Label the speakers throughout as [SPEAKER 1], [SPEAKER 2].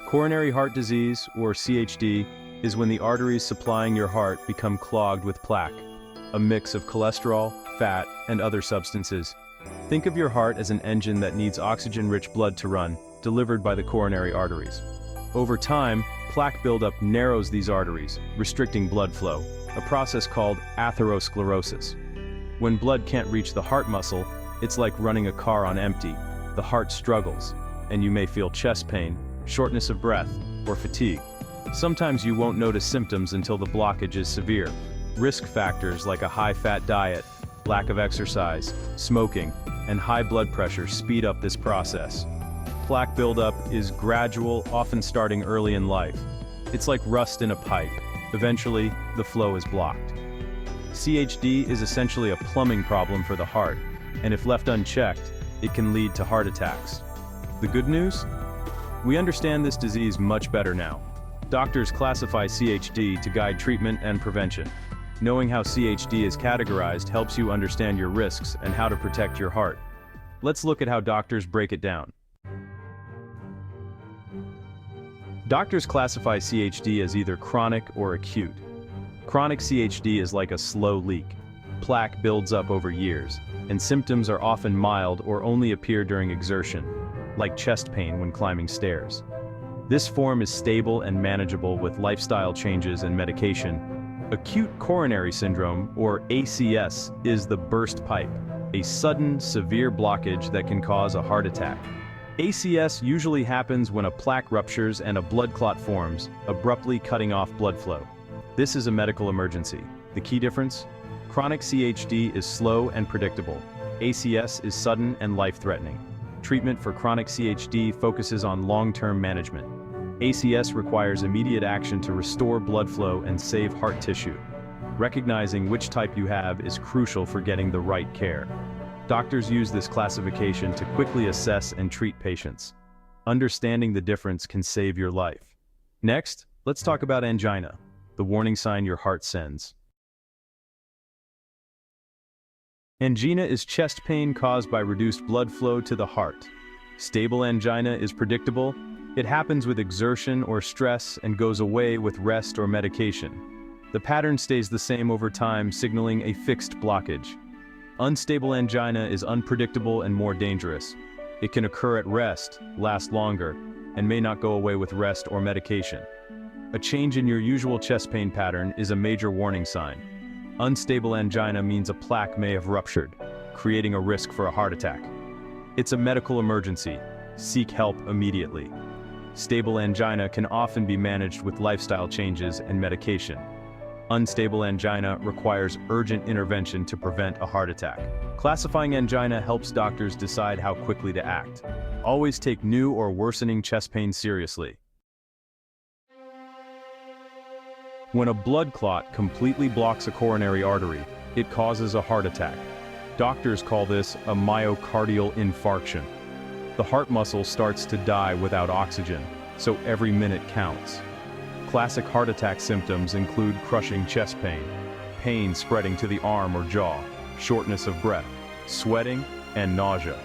[SPEAKER 1] Coronary heart disease, or CHD, is when the arteries supplying your heart become clogged with plaque, a mix of cholesterol, fat, and other substances. Think of your heart as an engine that needs oxygen-rich blood to run, delivered by the coronary arteries. Over time, plaque buildup narrows these arteries, restricting blood flow, a process called atherosclerosis. When blood can't reach the heart muscle, it's like running a car on empty. The heart struggles, and you may feel chest pain, shortness of breath, or fatigue. Sometimes you won't notice symptoms until the blockage is severe. Risk factors like a high-fat diet, lack of exercise, smoking, and high blood pressure speed up this process. Plaque buildup is gradual, often starting early in life. It's like rust in a pipe. Eventually, the flow is blocked. CHD is essentially a plumbing problem for the heart, and if left unchecked, it can lead to heart attacks. The good news? We understand this disease much better now. Doctors classify CHD to guide treatment and prevention. Knowing how CHD is categorized helps you understand your risks and how to protect your heart. Let's look at how doctors break it down. Doctors classify CHD as either chronic or acute. Chronic CHD is like a slow leak. Plaque builds up over years, and symptoms are often mild or only appear during exertion, like chest pain when climbing stairs. This form is stable and manageable with lifestyle changes and medication. Acute coronary syndrome, or ACS, is the burst pipe, a sudden, severe blockage that can cause a heart attack. ACS usually happens when a plaque ruptures and a blood clot forms, abruptly cutting off blood flow. This is a medical emergency. The key difference? Chronic CHD is slow and predictable. ACS is sudden and life-threatening. Treatment for chronic CHD focuses on long-term management. ACS requires immediate action to restore blood flow and save heart tissue. Recognizing which type you have is crucial for getting the right care. Doctors use this classification to quickly assess and treat patients. Understanding the difference can save your life. Next, let's talk about angina, the warning sign your heart sends. Angina is chest pain caused by reduced blood flow to the heart. Stable angina is predictable. It happens with exertion or stress and goes away with rest or medication. The pattern stays the same over time, signaling a fixed blockage. Unstable angina is unpredictable and more dangerous. It can occur at rest, last longer, and may not go away with rest or medication. A change in your usual chest pain pattern is a major warning sign. Unstable angina means a plaque may have ruptured, creating a risk for a heart attack. It's a medical emergency. Seek help immediately. Stable angina can often be managed with lifestyle changes and medication. Unstable angina requires urgent intervention to prevent a heart attack. Classifying angina helps doctors decide how quickly to act. Always take new or worsening chest pain seriously. When a blood clot completely blocks a coronary artery, it causes a heart attack. Doctors call this a myocardial infarction. The heart muscle starts to die without oxygen, so every minute counts. Classic heart attack symptoms include crushing chest pain, pain spreading to the arm or jaw, shortness of breath, sweating, and nausea.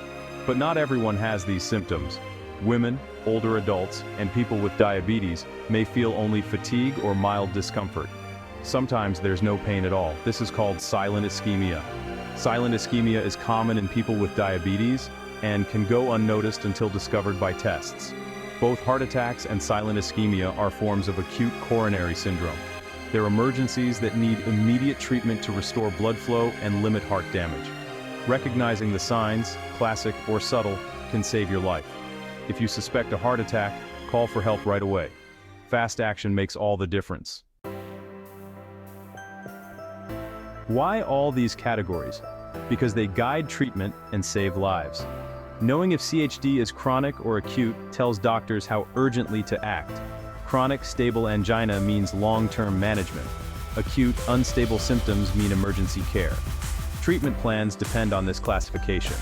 [SPEAKER 1] But not everyone has these symptoms. Women, older adults, and people with diabetes may feel only fatigue or mild discomfort. Sometimes there's no pain at all. This is called silent ischemia. Silent ischemia is common in people with diabetes and can go unnoticed until discovered by tests. Both heart attacks and silent ischemia are forms of acute coronary syndrome. They're emergencies that need immediate treatment to restore blood flow and limit heart damage. Recognizing the signs, classic or subtle, can save your life. If you suspect a heart attack, call for help right away. Fast action makes all the difference. Why all these categories? Because they guide treatment and save lives. Knowing if CHD is chronic or acute tells doctors how urgently to act. Chronic, stable angina means long-term management. Acute, unstable symptoms mean emergency care. Treatment plans depend on this classification.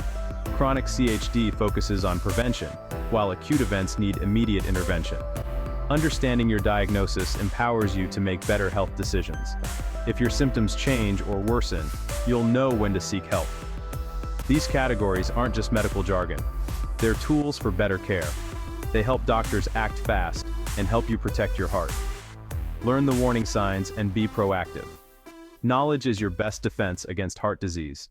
[SPEAKER 1] Chronic CHD focuses on prevention, while acute events need immediate intervention. Understanding your diagnosis empowers you to make better health decisions. If your symptoms change or worsen, you'll know when to seek help. These categories aren't just medical jargon. They're tools for better care. They help doctors act fast and help you protect your heart. Learn the warning signs and be proactive. Knowledge is your best defense against heart disease.